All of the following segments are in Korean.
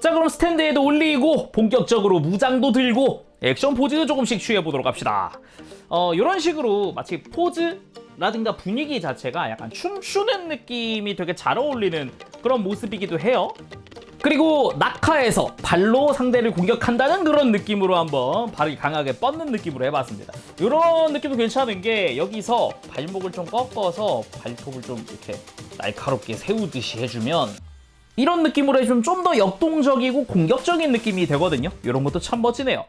자, 그럼 스탠드에도 올리고 본격적으로 무장도 들고 액션 포즈도 조금씩 취해보도록 합시다. 이런 식으로 마치 포즈라든가 분위기 자체가 약간 춤추는 느낌이 되게 잘 어울리는 그런 모습이기도 해요. 그리고 낙하에서 발로 상대를 공격한다는 그런 느낌으로 한번 발을 강하게 뻗는 느낌으로 해봤습니다. 이런 느낌도 괜찮은 게 여기서 발목을 좀 꺾어서 발톱을 좀 이렇게 날카롭게 세우듯이 해주면 이런 느낌으로 해주면 좀 더 역동적이고 공격적인 느낌이 되거든요. 이런 것도 참 멋지네요.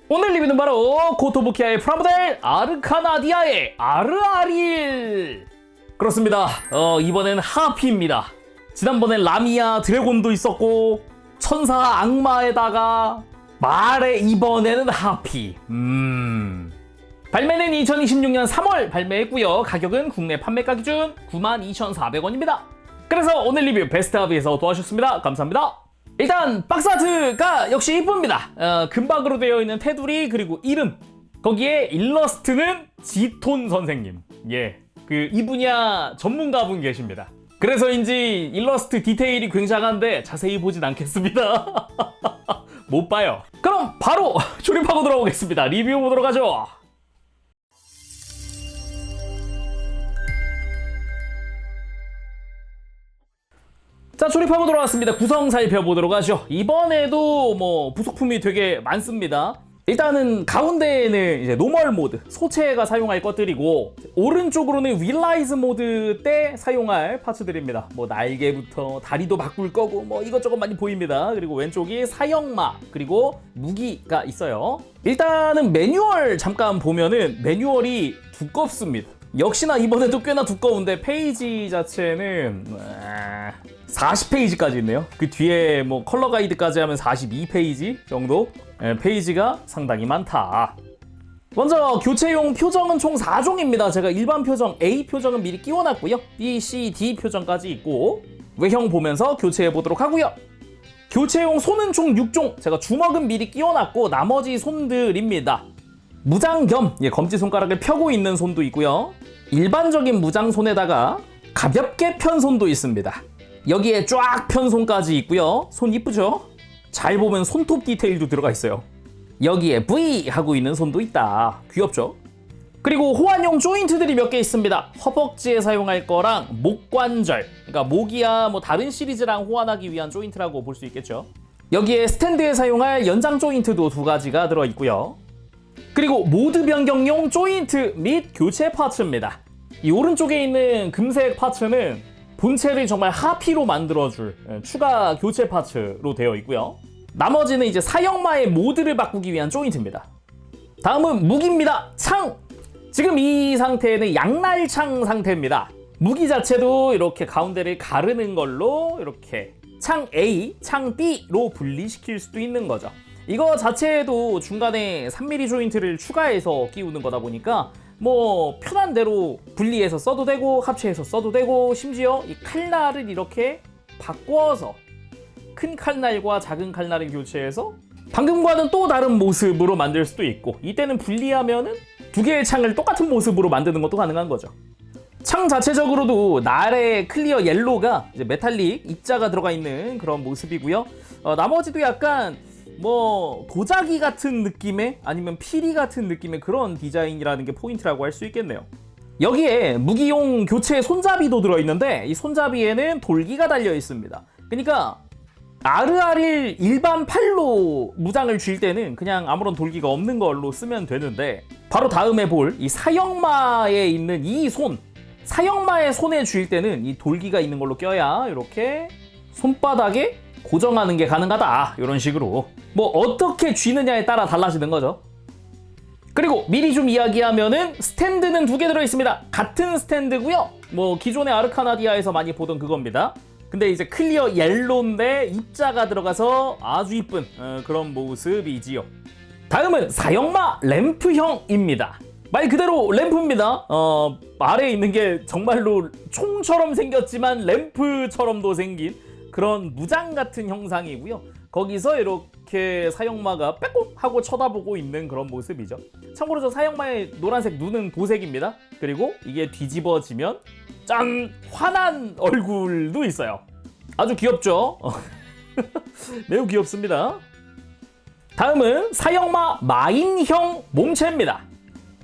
오늘 리뷰는 바로 고토부키아의 프라모델 아르카나디아의 아르아릴. 그렇습니다. 이번엔 하피입니다. 지난번엔 라미아 드래곤도 있었고 천사 악마에다가 말에 이번에는 하피. 발매는 2026년 3월 발매했고요. 가격은 국내 판매가 기준 92,400원입니다. 그래서 오늘 리뷰 베스트하비에서 도와주셨습니다. 감사합니다. 일단 박스 아트가 역시 이쁩니다. 금박으로 되어 있는 테두리 그리고 이름, 거기에 일러스트는 지톤 선생님. 예, 이 분야 전문가분 계십니다. 그래서인지 일러스트 디테일이 굉장한데 자세히 보진 않겠습니다. 못 봐요. 그럼 바로 조립하고 들어오겠습니다. 리뷰 보도록 하죠. 자, 조립하고 들어왔습니다. 구성 살펴보도록 하죠. 이번에도 부속품이 되게 많습니다. 일단은 가운데에는 이제 노멀 모드, 소체가 사용할 것들이고, 오른쪽으로는 윌라이즈 모드 때 사용할 파츠들입니다. 날개부터 다리도 바꿀 거고 이것저것 많이 보입니다. 그리고 왼쪽이 사형마, 그리고 무기가 있어요. 일단은 매뉴얼 잠깐 보면은 매뉴얼이 두껍습니다. 역시나 이번에도 꽤나 두꺼운데 페이지 자체는 40페이지까지 있네요. 그 뒤에 컬러 가이드까지 하면 42페이지 정도? 페이지가 상당히 많다. 먼저 교체용 표정은 총 4종입니다. 제가 일반 표정 A 표정은 미리 끼워놨고요. B, C, D 표정까지 있고 외형 보면서 교체해보도록 하고요. 교체용 손은 총 6종. 제가 주먹은 미리 끼워놨고 나머지 손들입니다. 무장 겸 검지손가락을 펴고 있는 손도 있고요. 일반적인 무장손에다가 가볍게 편 손도 있습니다. 여기에 쫙 편 손까지 있고요. 손 이쁘죠? 잘 보면 손톱 디테일도 들어가 있어요. 여기에 V 하고 있는 손도 있다. 귀엽죠? 그리고 호환용 조인트들이 몇 개 있습니다. 허벅지에 사용할 거랑 목관절, 그러니까 목이야 다른 시리즈랑 호환하기 위한 조인트라고 볼 수 있겠죠. 여기에 스탠드에 사용할 연장 조인트도 2가지가 들어있고요. 그리고 모드 변경용 조인트 및 교체 파츠입니다. 이 오른쪽에 있는 금색 파츠는 본체를 정말 하피로 만들어줄 추가 교체 파츠로 되어 있고요. 나머지는 이제 사형마의 모드를 바꾸기 위한 조인트입니다. 다음은 무기입니다. 창! 지금 이 상태는 양날창 상태입니다. 무기 자체도 이렇게 가운데를 가르는 걸로 이렇게 창 A, 창 B로 분리시킬 수도 있는 거죠. 이거 자체도 중간에 3mm 조인트를 추가해서 끼우는 거다 보니까 편한 대로 분리해서 써도 되고 합체해서 써도 되고, 심지어 이 칼날을 이렇게 바꿔서 큰 칼날과 작은 칼날을 교체해서 방금과는 또 다른 모습으로 만들 수도 있고, 이때는 분리하면은 2개의 창을 똑같은 모습으로 만드는 것도 가능한 거죠. 창 자체적으로도 날의 클리어 옐로가 이제 메탈릭 입자가 들어가 있는 그런 모습이고요. 나머지도 약간 도자기 같은 느낌의, 아니면 피리 같은 느낌의 그런 디자인이라는 게 포인트라고 할 수 있겠네요. 여기에 무기용 교체 손잡이도 들어있는데 이 손잡이에는 돌기가 달려 있습니다. 그러니까 아르아릴 일반 팔로 무장을 쥘 때는 그냥 아무런 돌기가 없는 걸로 쓰면 되는데, 바로 다음에 볼 이 사형마에 있는 이 손, 사형마의 손에 쥘 때는 이 돌기가 있는 걸로 껴야 이렇게 손바닥에 고정하는 게 가능하다. 이런 식으로 어떻게 쥐느냐에 따라 달라지는 거죠. 그리고 미리 좀 이야기하면은 스탠드는 2개 들어있습니다. 같은 스탠드고요. 기존의 아르카나디아에서 많이 보던 그겁니다. 근데 이제 클리어 옐로인데 입자가 들어가서 아주 이쁜 그런 모습이지요. 다음은 사형마 램프형입니다. 말 그대로 램프입니다. 아래에 있는 게 정말로 총처럼 생겼지만 램프처럼도 생긴 그런 무장 같은 형상이고요. 거기서 이렇게 이렇게 사형마가 빼꼼 하고 쳐다보고 있는 그런 모습이죠. 참고로 저 사형마의 노란색 눈은 보색입니다. 그리고 이게 뒤집어지면 짠! 환한 얼굴도 있어요. 아주 귀엽죠? 매우 귀엽습니다. 다음은 사형마 마인형 몸체입니다.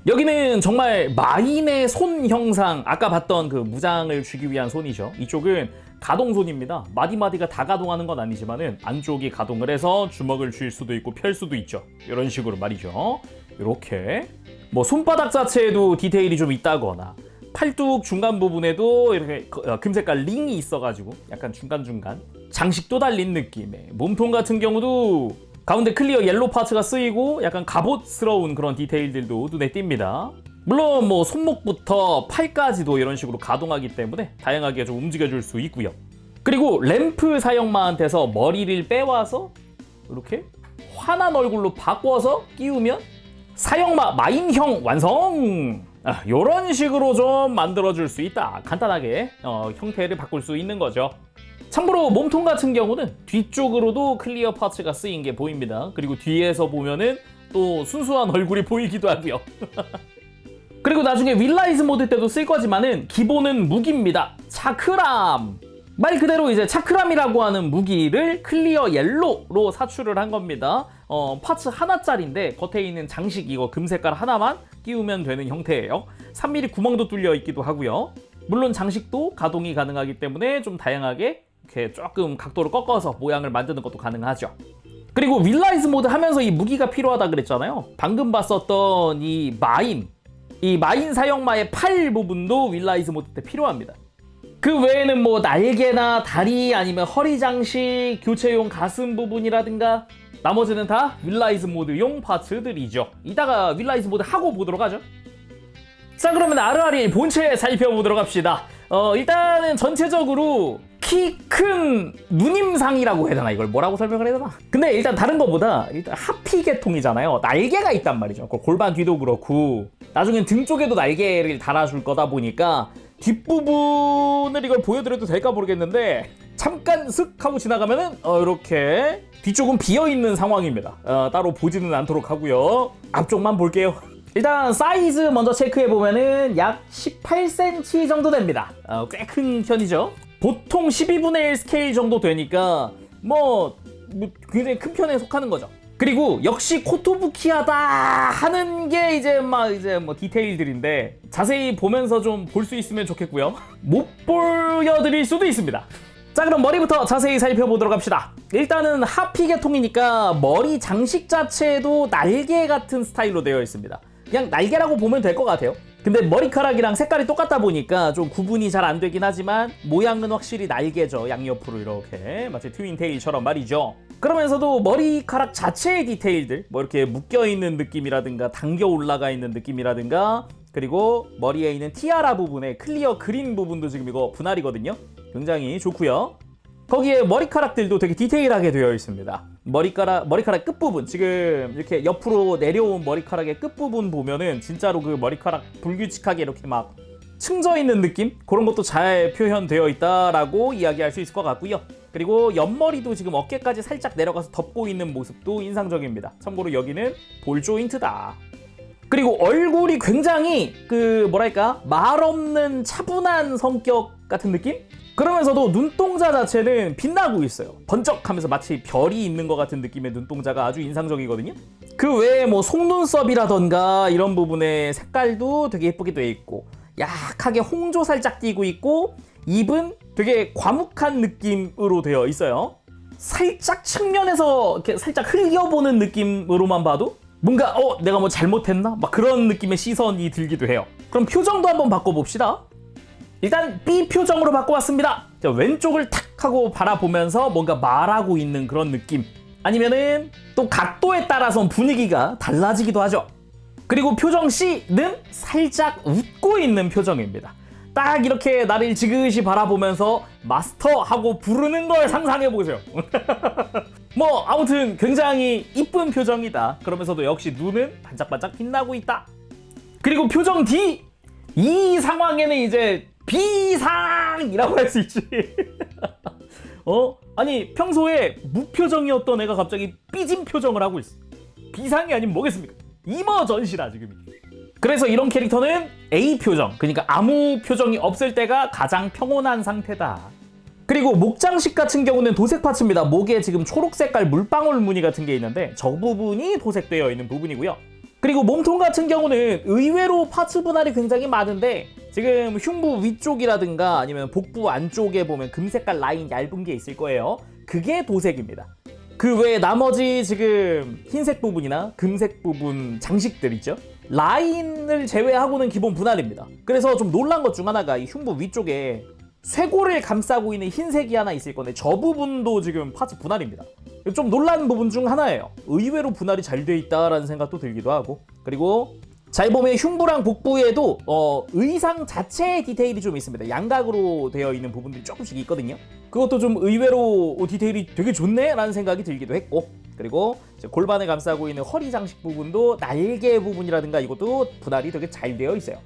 여기는 정말 마인의 손 형상, 아까 봤던 그 무장을 주기 위한 손이죠. 이쪽은 가동손입니다. 마디마디가 다 가동하는 건 아니지만은 안쪽이 가동을 해서 주먹을 쥘 수도 있고 펼 수도 있죠. 이런 식으로 말이죠. 이렇게 뭐 손바닥 자체에도 디테일이 좀 있다거나 팔뚝 중간 부분에도 이렇게 금색깔 링이 있어가지고 약간 중간중간 장식도 달린 느낌의 몸통 같은 경우도 가운데 클리어 옐로 파츠가 쓰이고 약간 갑옷스러운 그런 디테일들도 눈에 띕니다. 물론 뭐 손목부터 팔까지도 이런 식으로 가동하기 때문에 다양하게 좀 움직여줄 수 있고요. 그리고 램프 사형마한테서 머리를 빼와서 이렇게 환한 얼굴로 바꿔서 끼우면 사형마 마인형 완성! 이런 식으로 좀 만들어줄 수 있다. 간단하게 형태를 바꿀 수 있는 거죠. 참고로 몸통 같은 경우는 뒤쪽으로도 클리어 파츠가 쓰인 게 보입니다. 그리고 뒤에서 보면은 또 순수한 얼굴이 보이기도 하고요. 그리고 나중에 윌라이즈 모드 때도 쓸 거지만은 기본은 무기입니다. 차크람! 말 그대로 이제 차크람이라고 하는 무기를 클리어 옐로로 사출을 한 겁니다. 파츠 하나짜리인데 겉에 있는 장식 이거 금색깔 하나만 끼우면 되는 형태예요. 3mm 구멍도 뚫려 있기도 하고요. 물론 장식도 가동이 가능하기 때문에 좀 다양하게 이렇게 조금 각도를 꺾어서 모양을 만드는 것도 가능하죠. 그리고 윌라이즈 모드 하면서 이 무기가 필요하다 그랬잖아요. 방금 봤었던 이 마인 사형마의 팔 부분도 윌라이즈 모드 때 필요합니다. 그 외에는 뭐 날개나 다리 아니면 허리 장식, 교체용 가슴 부분이라든가 나머지는 다 윌라이즈 모드용 파츠들이죠. 이따가 윌라이즈 모드 하고 보도록 하죠. 자, 그러면 아르아릴 본체 살펴보도록 합시다. 일단은 전체적으로 키 큰 누님상이라고 해야 되나? 이걸 뭐라고 설명을 해야 되나? 근데 일단 다른 거보다 일단 하피 계통이잖아요. 날개가 있단 말이죠. 골반 뒤도 그렇고 나중엔 등 쪽에도 날개를 달아줄 거다 보니까 뒷부분을 이걸 보여드려도 될까 모르겠는데 잠깐 슥 하고 지나가면은 이렇게 뒤쪽은 비어있는 상황입니다. 따로 보지는 않도록 하고요. 앞쪽만 볼게요. 일단 사이즈 먼저 체크해보면은 약 18cm 정도 됩니다. 꽤 큰 편이죠. 보통 12분의 1 스케일 정도 되니까 뭐 굉장히 큰 편에 속하는 거죠. 그리고 역시 코토부키하다 하는 게 이제 뭐 디테일들인데 자세히 보면서 좀 볼 수 있으면 좋겠고요. 못 보여드릴 수도 있습니다. 자, 그럼 머리부터 자세히 살펴보도록 합시다. 일단은 하피 계통이니까 머리 장식 자체도 날개 같은 스타일로 되어 있습니다. 그냥 날개라고 보면 될 것 같아요. 근데 머리카락이랑 색깔이 똑같다 보니까 좀 구분이 잘 안 되긴 하지만 모양은 확실히 날개죠. 양옆으로 이렇게 마치 트윈테일처럼 말이죠. 그러면서도 머리카락 자체의 디테일들 뭐 이렇게 묶여있는 느낌이라든가 당겨 올라가 있는 느낌이라든가 그리고 머리에 있는 티아라 부분에 클리어 그린 부분도 지금 이거 분할이거든요. 굉장히 좋고요. 거기에 머리카락들도 되게 디테일하게 되어 있습니다. 머리카락 끝부분 지금 이렇게 옆으로 내려온 머리카락의 끝부분 보면은 진짜로 그 머리카락 불규칙하게 이렇게 막 층져 있는 느낌? 그런 것도 잘 표현되어 있다라고 이야기할 수 있을 것 같고요. 그리고 옆머리도 지금 어깨까지 살짝 내려가서 덮고 있는 모습도 인상적입니다. 참고로 여기는 볼 조인트다. 그리고 얼굴이 굉장히 말 없는 차분한 성격 같은 느낌? 그러면서도 눈동자 자체는 빛나고 있어요. 번쩍하면서 마치 별이 있는 것 같은 느낌의 눈동자가 아주 인상적이거든요. 그 외에 뭐 속눈썹이라던가 이런 부분의 색깔도 되게 예쁘게 돼 있고 약하게 홍조 살짝 띄고 있고 입은 되게 과묵한 느낌으로 되어 있어요. 살짝 측면에서 이렇게 살짝 흘려보는 느낌으로만 봐도 뭔가 내가 뭐 잘못했나? 막 그런 느낌의 시선이 들기도 해요. 그럼 표정도 한번 바꿔봅시다. 일단 B 표정으로 바꿔왔습니다. 자, 왼쪽을 탁 하고 바라보면서 뭔가 말하고 있는 그런 느낌. 아니면은 또 각도에 따라서 분위기가 달라지기도 하죠. 그리고 표정 C는 살짝 웃고 있는 표정입니다. 딱 이렇게 나를 지그시 바라보면서 마스터 하고 부르는 걸 상상해보세요. 뭐 아무튼 굉장히 이쁜 표정이다. 그러면서도 역시 눈은 반짝반짝 빛나고 있다. 그리고 표정 D! 이 상황에는 이제 비상이라고 할 수 있지. 아니 평소에 무표정이었던 애가 갑자기 삐진 표정을 하고 있어. 비상이 아니면 뭐겠습니까? 이머전시라 지금. 그래서 이런 캐릭터는 A 표정, 그러니까 아무 표정이 없을 때가 가장 평온한 상태다. 그리고 목 장식 같은 경우는 도색 파츠입니다. 목에 지금 초록 색깔 물방울 무늬 같은 게 있는데 저 부분이 도색되어 있는 부분이고요. 그리고 몸통 같은 경우는 의외로 파츠 분할이 굉장히 많은데 지금 흉부 위쪽이라든가 아니면 복부 안쪽에 보면 금색깔 라인 얇은 게 있을 거예요. 그게 도색입니다. 그 외에 나머지 지금 흰색 부분이나 금색 부분 장식들 있죠? 라인을 제외하고는 기본 분할입니다. 그래서 좀 놀란 것 중 하나가 이 흉부 위쪽에 쇄골을 감싸고 있는 흰색이 하나 있을 건데 저 부분도 지금 파츠 분할입니다. 좀 놀란 부분 중 하나예요. 의외로 분할이 잘 돼 있다라는 생각도 들기도 하고. 그리고 잘 보면 흉부랑 복부에도 의상 자체의 디테일이 좀 있습니다. 양각으로 되어 있는 부분들이 조금씩 있거든요. 그것도 좀 의외로 디테일이 되게 좋네 라는 생각이 들기도 했고, 그리고 이제 골반을 감싸고 있는 허리 장식 부분도 날개 부분이라든가 이것도 분할이 되게 잘 되어 있어요.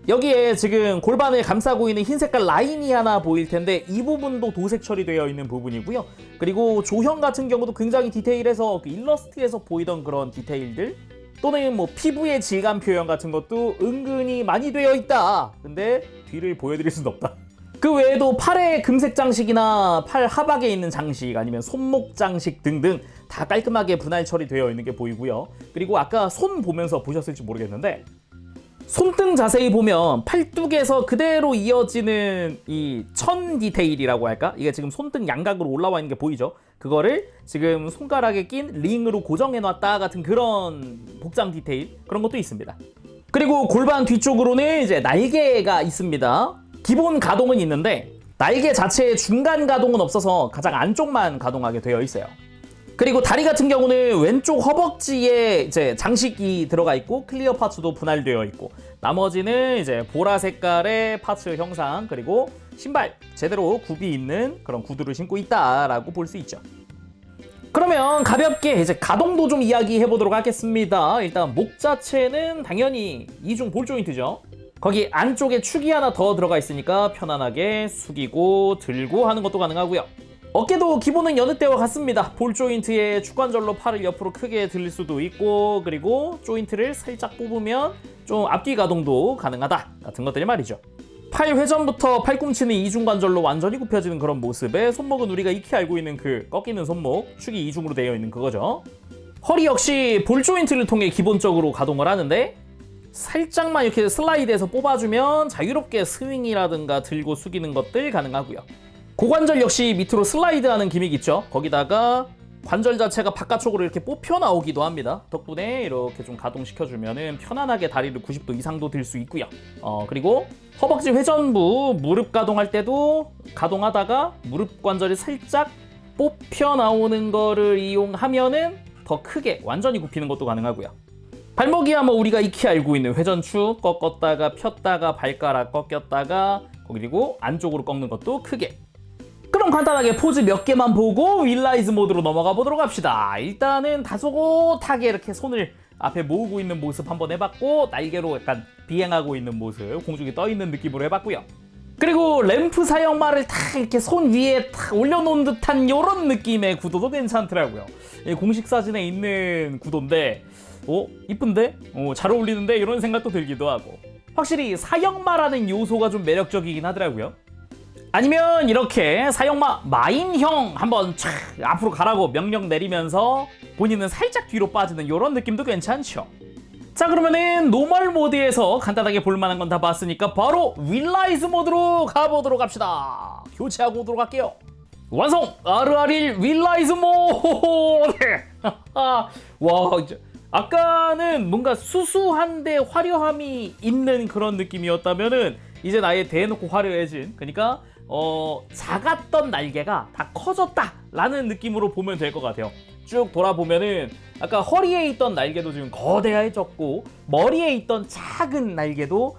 여기에 지금 골반을 감싸고 있는 흰 색깔 라인이 하나 보일 텐데 이 부분도 도색 처리되어 있는 부분이고요. 그리고 조형 같은 경우도 굉장히 디테일해서 그 일러스트에서 보이던 그런 디테일들 또는 뭐 피부의 질감 표현 같은 것도 은근히 많이 되어 있다. 근데 뒤를 보여드릴 수는 없다. 그 외에도 팔에 금색 장식이나 팔 하박에 있는 장식 아니면 손목 장식 등등 다 깔끔하게 분할 처리되어 있는 게 보이고요. 그리고 아까 손 보면서 보셨을지 모르겠는데 손등 자세히 보면 팔뚝에서 그대로 이어지는 이 천 디테일이라고 할까? 이게 지금 손등 양각으로 올라와 있는 게 보이죠? 그거를 지금 손가락에 낀 링으로 고정해놨다 같은 그런 복장 디테일 그런 것도 있습니다. 그리고 골반 뒤쪽으로는 이제 날개가 있습니다. 기본 가동은 있는데 날개 자체에 중간 가동은 없어서 가장 안쪽만 가동하게 되어 있어요. 그리고 다리 같은 경우는 왼쪽 허벅지에 이제 장식이 들어가 있고 클리어 파츠도 분할되어 있고 나머지는 이제 보라 색깔의 파츠 형상 그리고 신발 제대로 굽이 있는 그런 구두를 신고 있다라고 볼 수 있죠. 그러면 가볍게 이제 가동도 좀 이야기해 보도록 하겠습니다. 일단 목 자체는 당연히 이중 볼 조인트죠. 거기 안쪽에 축이 하나 더 들어가 있으니까 편안하게 숙이고 들고 하는 것도 가능하고요. 어깨도 기본은 여느 때와 같습니다. 볼 조인트에 축관절로 팔을 옆으로 크게 들릴 수도 있고 그리고 조인트를 살짝 뽑으면 좀 앞뒤 가동도 가능하다 같은 것들이 말이죠. 팔 회전부터 팔꿈치는 이중관절로 완전히 굽혀지는 그런 모습에 손목은 우리가 익히 알고 있는 그 꺾이는 손목, 축이 이중으로 되어 있는 그거죠. 허리 역시 볼 조인트를 통해 기본적으로 가동을 하는데 살짝만 이렇게 슬라이드해서 뽑아주면 자유롭게 스윙이라든가 들고 숙이는 것들 가능하고요. 고관절 역시 밑으로 슬라이드하는 기믹 있죠. 거기다가 관절 자체가 바깥쪽으로 이렇게 뽑혀 나오기도 합니다. 덕분에 이렇게 좀 가동시켜주면 편안하게 다리를 90도 이상도 들 수 있고요. 그리고 허벅지 회전부 무릎 가동할 때도 가동하다가 무릎 관절이 살짝 뽑혀 나오는 거를 이용하면은 더 크게 완전히 굽히는 것도 가능하고요. 발목이야 뭐 우리가 익히 알고 있는 회전축 꺾었다가 폈다가 발가락 꺾였다가 그리고 안쪽으로 꺾는 것도 크게. 그럼 간단하게 포즈 몇 개만 보고 윌라이즈 모드로 넘어가 보도록 합시다. 일단은 다소곳하게 이렇게 손을 앞에 모으고 있는 모습 한번 해봤고 날개로 약간 비행하고 있는 모습 공중에 떠 있는 느낌으로 해봤고요. 그리고 램프 사형말을 탁 이렇게 손 위에 탁 올려놓은 듯한 이런 느낌의 구도도 괜찮더라고요. 공식 사진에 있는 구도인데 이쁜데? 잘 어울리는데? 이런 생각도 들기도 하고 확실히 사형마라는 요소가 좀 매력적이긴 하더라고요. 아니면 이렇게 사형마 마인형 한번 촥 앞으로 가라고 명령 내리면서 본인은 살짝 뒤로 빠지는 이런 느낌도 괜찮죠. 자 그러면은 노멀 모드에서 간단하게 볼만한 건 다 봤으니까 바로 윌라이즈 모드로 가보도록 합시다. 교체하고 오도록 할게요. 완성! RR1 윌라이즈 모드! 와 이제 아까는 뭔가 수수한데 화려함이 있는 그런 느낌이었다면은 이제 아예 대놓고 화려해진 그러니까 작았던 날개가 다 커졌다 라는 느낌으로 보면 될 것 같아요. 쭉 돌아보면은 아까 허리에 있던 날개도 지금 거대해졌고 머리에 있던 작은 날개도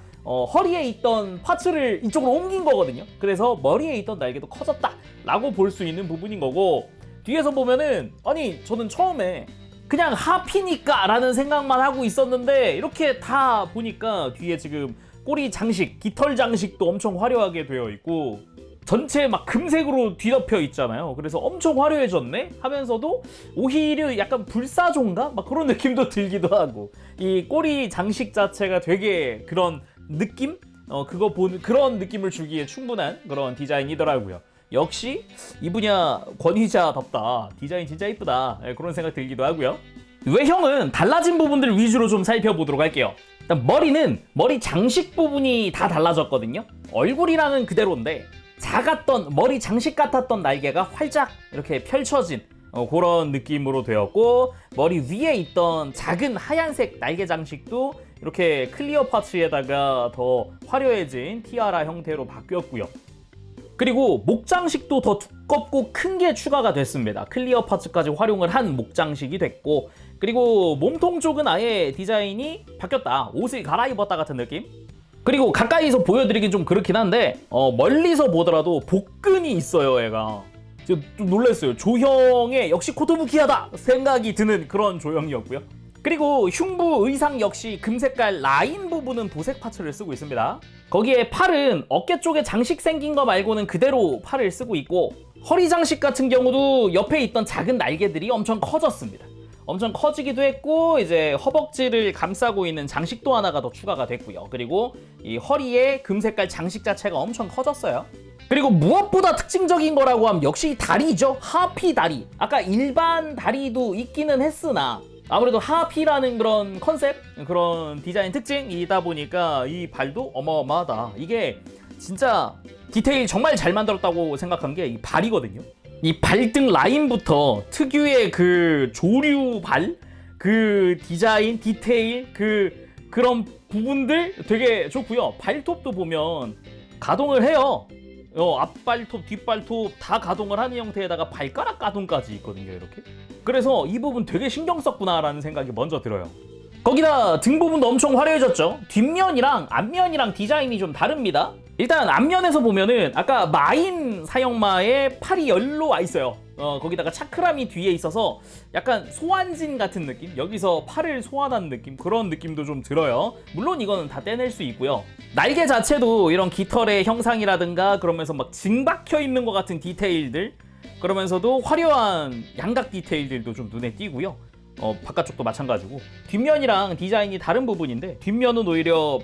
허리에 있던 파츠를 이쪽으로 옮긴 거거든요. 그래서 머리에 있던 날개도 커졌다 라고 볼 수 있는 부분인 거고 뒤에서 보면은 아니 저는 처음에 그냥 하피니까 라는 생각만 하고 있었는데 이렇게 다 보니까 뒤에 지금 꼬리 장식, 깃털 장식도 엄청 화려하게 되어 있고 전체 막 금색으로 뒤덮여 있잖아요. 그래서 엄청 화려해졌네 하면서도 오히려 약간 불사조인가? 막 그런 느낌도 들기도 하고, 이 꼬리 장식 자체가 되게 그런 느낌? 그거 보는 그런 느낌을 주기에 충분한 그런 디자인이더라고요. 역시 이 분야 권위자답다. 디자인 진짜 이쁘다. 그런 생각 들기도 하고요. 외형은 달라진 부분들 위주로 좀 살펴보도록 할게요. 일단 머리는 머리 장식 부분이 다 달라졌거든요. 얼굴이랑은 그대로인데 작았던 머리 장식 같았던 날개가 활짝 이렇게 펼쳐진 그런 느낌으로 되었고, 머리 위에 있던 작은 하얀색 날개 장식도 이렇게 클리어 파츠에다가 더 화려해진 티아라 형태로 바뀌었고요. 그리고 목 장식도 더 두껍고 큰 게 추가가 됐습니다. 클리어 파츠까지 활용을 한 목 장식이 됐고, 그리고 몸통 쪽은 아예 디자인이 바뀌었다. 옷을 갈아입었다 같은 느낌? 그리고 가까이서 보여드리긴 좀 그렇긴 한데 멀리서 보더라도 복근이 있어요, 얘가. 좀 놀랐어요. 조형에 역시 코토부키야다 생각이 드는 그런 조형이었고요. 그리고 흉부 의상 역시 금색깔 라인 부분은 도색 파츠를 쓰고 있습니다. 거기에 팔은 어깨 쪽에 장식 생긴 거 말고는 그대로 팔을 쓰고 있고, 허리 장식 같은 경우도 옆에 있던 작은 날개들이 엄청 커졌습니다. 엄청 커지기도 했고, 이제 허벅지를 감싸고 있는 장식도 하나가 더 추가가 됐고요. 그리고 이 허리에 금색깔 장식 자체가 엄청 커졌어요. 그리고 무엇보다 특징적인 거라고 하면 역시 다리죠. 하피 다리. 아까 일반 다리도 있기는 했으나 아무래도 하피라는 그런 컨셉, 그런 디자인 특징이다 보니까 이 발도 어마어마하다. 이게 진짜 디테일 정말 잘 만들었다고 생각한 게 이 발이거든요. 이 발등 라인부터 특유의 그 조류 발, 그 디자인, 디테일, 그런 부분들 되게 좋고요. 발톱도 보면 가동을 해요. 앞발톱, 뒷발톱 다 가동을 하는 형태에다가 발가락 가동까지 있거든요, 이렇게. 그래서 이 부분 되게 신경 썼구나라는 생각이 먼저 들어요. 거기다 등 부분도 엄청 화려해졌죠. 뒷면이랑 앞면이랑 디자인이 좀 다릅니다. 일단 앞면에서 보면은 아까 마인 사형마의 팔이 열로 와 있어요. 거기다가 차크람이 뒤에 있어서 약간 소환진 같은 느낌? 여기서 팔을 소환한 느낌? 그런 느낌도 좀 들어요. 물론 이거는 다 떼낼 수 있고요. 날개 자체도 이런 깃털의 형상이라든가 그러면서 막 징박혀 있는 것 같은 디테일들, 그러면서도 화려한 양각 디테일들도 좀 눈에 띄고요. 바깥쪽도 마찬가지고. 뒷면이랑 디자인이 다른 부분인데 뒷면은 오히려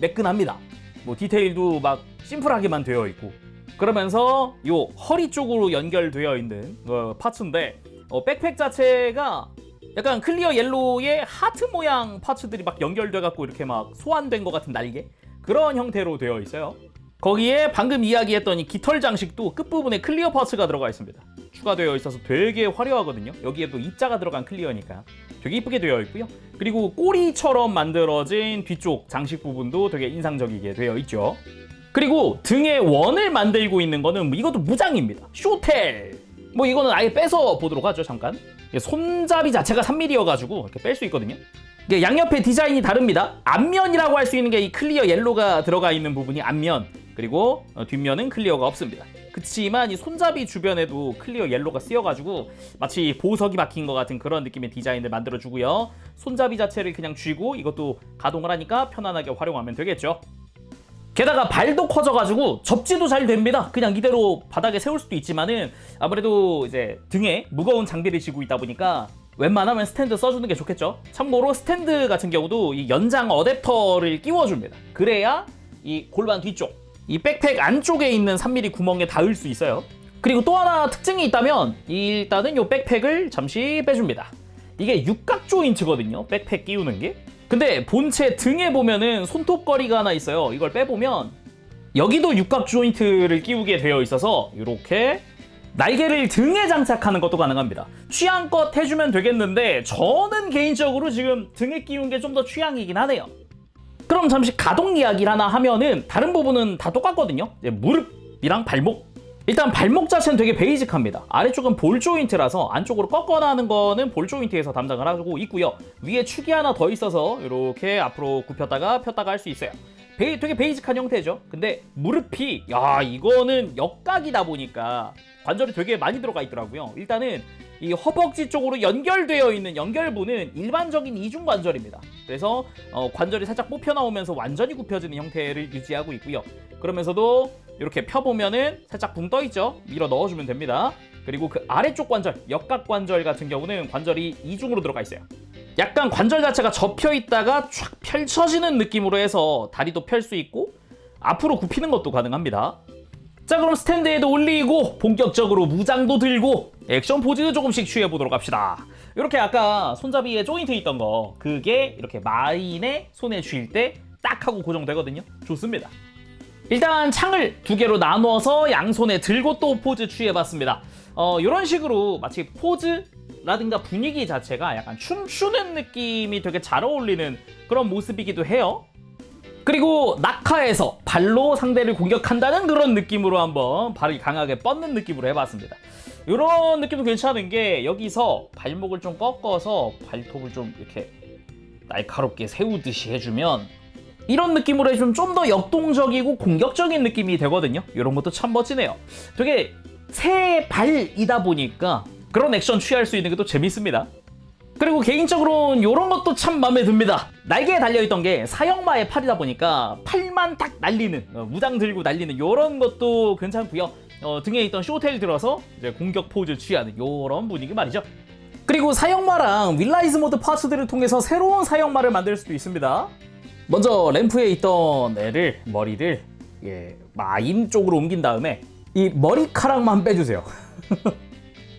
매끈합니다. 뭐 디테일도 막 심플하게만 되어 있고, 그러면서 요 허리 쪽으로 연결되어 있는 파츠인데 백팩 자체가 약간 클리어 옐로우의 하트 모양 파츠들이 막 연결돼 갖고 이렇게 막 소환된 것 같은 날개, 그런 형태로 되어 있어요. 거기에 방금 이야기했던 이 깃털 장식도 끝부분에 클리어 파츠가 들어가 있습니다. 추가되어 있어서 되게 화려하거든요. 여기에도 입자가 들어간 클리어니까 되게 이쁘게 되어 있고요. 그리고 꼬리처럼 만들어진 뒤쪽 장식 부분도 되게 인상적이게 되어 있죠. 그리고 등에 원을 만들고 있는 거는 이것도 무장입니다. 쇼텔. 뭐 이거는 아예 빼서 보도록 하죠. 잠깐. 손잡이 자체가 3mm여가지고 이렇게 뺄 수 있거든요. 이게 양옆에 디자인이 다릅니다. 앞면이라고 할 수 있는 게 이 클리어 옐로가 들어가 있는 부분이 앞면, 그리고 뒷면은 클리어가 없습니다. 그치만 이 손잡이 주변에도 클리어 옐로가 쓰여가지고 마치 보석이 박힌 것 같은 그런 느낌의 디자인을 만들어주고요. 손잡이 자체를 그냥 쥐고 이것도 가동을 하니까 편안하게 활용하면 되겠죠. 게다가 발도 커져가지고 접지도 잘 됩니다. 그냥 이대로 바닥에 세울 수도 있지만은 아무래도 이제 등에 무거운 장비를 지고 있다 보니까 웬만하면 스탠드 써주는 게 좋겠죠. 참고로 스탠드 같은 경우도 이 연장 어댑터를 끼워줍니다. 그래야 이 골반 뒤쪽, 이 백팩 안쪽에 있는 3mm 구멍에 닿을 수 있어요. 그리고 또 하나 특징이 있다면 일단은 이 백팩을 잠시 빼줍니다. 이게 육각 조인트거든요, 백팩 끼우는 게. 근데 본체 등에 보면은 손톱걸이가 하나 있어요. 이걸 빼보면 여기도 육각 조인트를 끼우게 되어 있어서 이렇게 날개를 등에 장착하는 것도 가능합니다. 취향껏 해주면 되겠는데 저는 개인적으로 지금 등에 끼운 게 좀 더 취향이긴 하네요. 그럼 잠시 가동 이야기를 하나 하면은 다른 부분은 다 똑같거든요. 무릎이랑 발목. 일단 발목 자체는 되게 베이직합니다. 아래쪽은 볼 조인트라서 안쪽으로 꺾거나 하는 거는 볼 조인트에서 담당을 하고 있고요. 위에 축이 하나 더 있어서 이렇게 앞으로 굽혔다가 폈다가 할 수 있어요. 되게 베이직한 형태죠. 근데 무릎이 이거는 역각이다 보니까 관절이 되게 많이 들어가 있더라고요. 일단은 이 허벅지 쪽으로 연결되어 있는 연결부는 일반적인 이중관절입니다. 그래서 관절이 살짝 뽑혀 나오면서 완전히 굽혀지는 형태를 유지하고 있고요. 그러면서도 이렇게 펴보면은 살짝 붕 떠있죠? 밀어 넣어주면 됩니다. 그리고 그 아래쪽 관절, 역각관절 같은 경우는 관절이 이중으로 들어가 있어요. 약간 관절 자체가 접혀 있다가 쫙 펼쳐지는 느낌으로 해서 다리도 펼 수 있고 앞으로 굽히는 것도 가능합니다. 자, 그럼 스탠드에도 올리고 본격적으로 무장도 들고 액션 포즈 조금씩 취해보도록 합시다. 이렇게 아까 손잡이에 조인트 있던 거, 그게 이렇게 마인의 손에 쥘 때 딱 하고 고정되거든요. 좋습니다. 일단 창을 두 개로 나누어서 양손에 들고 또 포즈 취해봤습니다. 이런 식으로 마치 포즈라든가 분위기 자체가 약간 춤추는 느낌이 되게 잘 어울리는 그런 모습이기도 해요. 그리고 낙하에서 발로 상대를 공격한다는 그런 느낌으로 한번 발을 강하게 뻗는 느낌으로 해봤습니다. 이런 느낌도 괜찮은 게 여기서 발목을 좀 꺾어서 발톱을 좀 이렇게 날카롭게 세우듯이 해주면 이런 느낌으로 해주면 좀 더 역동적이고 공격적인 느낌이 되거든요. 이런 것도 참 멋지네요. 되게 새 발이다 보니까 그런 액션 취할 수 있는 게 또 재밌습니다. 그리고 개인적으로는 이런 것도 참 마음에 듭니다. 날개에 달려있던 게 사형마의 팔이다 보니까 팔만 딱 날리는, 무장 들고 날리는 이런 것도 괜찮고요. 등에 있던 쇼테일 들어서 이제 공격 포즈 취하는 이런 분위기 말이죠. 그리고 사형마랑 윌라이즈 모드 파츠들을 통해서 새로운 사형마를 만들 수도 있습니다. 먼저 램프에 있던 애를, 머리를 마인 쪽으로 옮긴 다음에 이 머리카락만 빼주세요.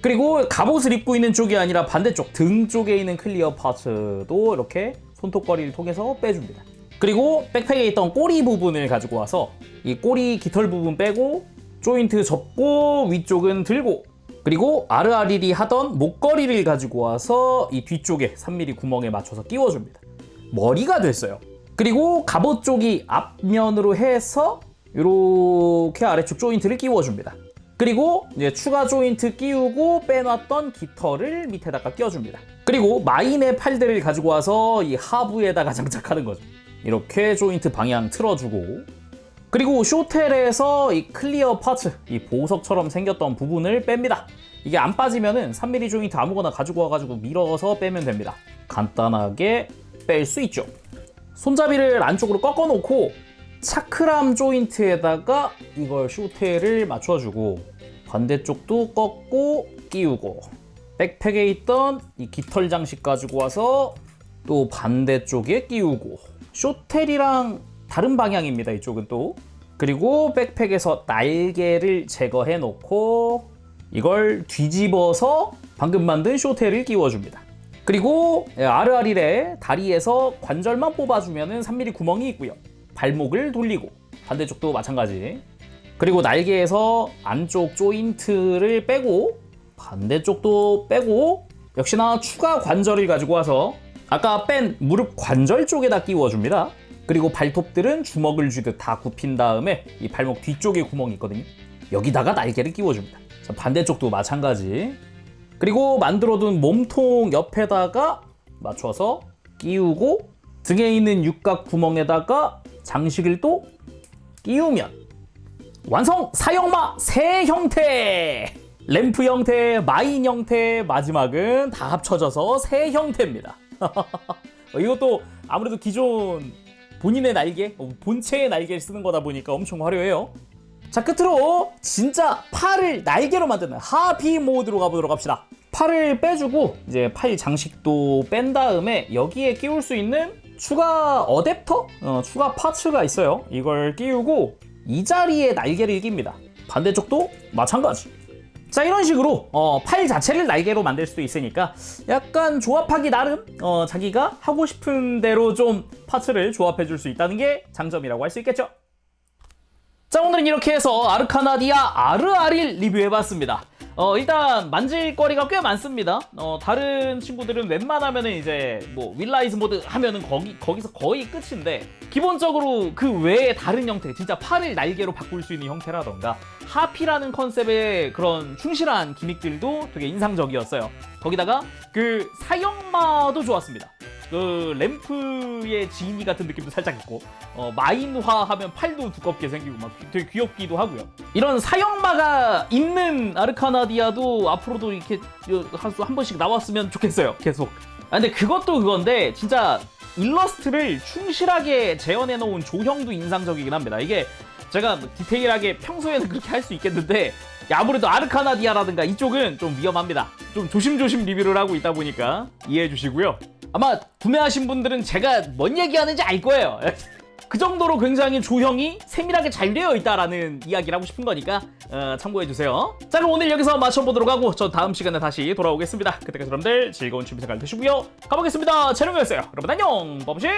그리고 갑옷을 입고 있는 쪽이 아니라 반대쪽 등 쪽에 있는 클리어 파츠도 이렇게 손톱걸이를 통해서 빼줍니다. 그리고 백팩에 있던 꼬리 부분을 가지고 와서 이 꼬리 깃털 부분 빼고 조인트 접고 위쪽은 들고, 그리고 아르아리리 하던 목걸이를 가지고 와서 이 뒤쪽에 3mm 구멍에 맞춰서 끼워줍니다. 머리가 됐어요. 그리고 갑옷 쪽이 앞면으로 해서 이렇게 아래쪽 조인트를 끼워줍니다. 그리고 이제 추가 조인트 끼우고 빼놨던 깃털을 밑에다가 껴줍니다. 그리고 마인의 팔들을 가지고 와서 이 하부에다가 장착하는 거죠. 이렇게 조인트 방향 틀어주고, 그리고 쇼텔에서 이 클리어 파츠, 이 보석처럼 생겼던 부분을 뺍니다. 이게 안 빠지면은 3mm 조인트 아무거나 가지고 와가지고 밀어서 빼면 됩니다. 간단하게 뺄 수 있죠. 손잡이를 안쪽으로 꺾어놓고 차크람 조인트에다가 이걸 쇼테를 맞춰주고, 반대쪽도 꺾고 끼우고, 백팩에 있던 이 깃털 장식 가지고 와서 또 반대쪽에 끼우고, 쇼텔이랑 다른 방향입니다. 이쪽은 또. 그리고 백팩에서 날개를 제거해 놓고 이걸 뒤집어서 방금 만든 쇼테를 끼워줍니다. 그리고 아르아릴의 다리에서 관절만 뽑아주면 3mm 구멍이 있고요. 발목을 돌리고, 반대쪽도 마찬가지. 그리고 날개에서 안쪽 조인트를 빼고 반대쪽도 빼고, 역시나 추가 관절을 가지고 와서 아까 뺀 무릎 관절 쪽에다 끼워줍니다. 그리고 발톱들은 주먹을 쥐듯 다 굽힌 다음에 이 발목 뒤쪽에 구멍이 있거든요. 여기다가 날개를 끼워줍니다. 자, 반대쪽도 마찬가지. 그리고 만들어둔 몸통 옆에다가 맞춰서 끼우고, 등에 있는 육각 구멍에다가 장식을 또 끼우면 완성! 사형마 새 형태! 램프 형태, 마인 형태, 마지막은 다 합쳐져서 새 형태입니다. 이것도 아무래도 기존 본인의 날개, 본체의 날개를 쓰는 거다 보니까 엄청 화려해요. 자, 끝으로 진짜 팔을 날개로 만드는 하비 모드로 가보도록 합시다. 팔을 빼주고 이제 팔 장식도 뺀 다음에 여기에 끼울 수 있는 추가 어댑터? 추가 파츠가 있어요. 이걸 끼우고 이 자리에 날개를 낍니다. 반대쪽도 마찬가지. 자, 이런 식으로 팔 자체를 날개로 만들 수도 있으니까 약간 조합하기 나름 자기가 하고 싶은 대로 좀 파츠를 조합해 줄 수 있다는 게 장점이라고 할 수 있겠죠. 자, 오늘은 이렇게 해서 아르카나디아 아르아릴 리뷰해봤습니다. 일단 만질 거리가 꽤 많습니다. 다른 친구들은 웬만하면은 이제 뭐 윌라이즈 모드 하면은 거기서 거의 끝인데, 기본적으로 그 외에 다른 형태, 진짜 팔을 날개로 바꿀 수 있는 형태라던가 하피라는 컨셉의 그런 충실한 기믹들도 되게 인상적이었어요. 거기다가 그 사형마도 좋았습니다. 그 램프의 지니 같은 느낌도 살짝 있고 마인화하면 팔도 두껍게 생기고 막 되게 귀엽기도 하고요. 이런 사형마가 있는 아르카나디아도 앞으로도 이렇게 한 번씩 나왔으면 좋겠어요. 계속. 근데 그것도 그건데 진짜 일러스트를 충실하게 재현해 놓은 조형도 인상적이긴 합니다. 이게 제가 디테일하게 평소에는 그렇게 할 수 있겠는데 아무래도 아르카나디아라든가 이쪽은 좀 위험합니다. 좀 조심조심 리뷰를 하고 있다 보니까 이해해 주시고요. 아마 구매하신 분들은 제가 뭔 얘기하는지 알 거예요. 그 정도로 굉장히 조형이 세밀하게 잘 되어 있다라는 이야기를 하고 싶은 거니까 참고해 주세요. 자, 그럼 오늘 여기서 마쳐보도록 하고 전 다음 시간에 다시 돌아오겠습니다. 그때까지 여러분들 즐거운 취미 생활 되시고요. 가보겠습니다. 재롱이었어요. 여러분 안녕. 버브시.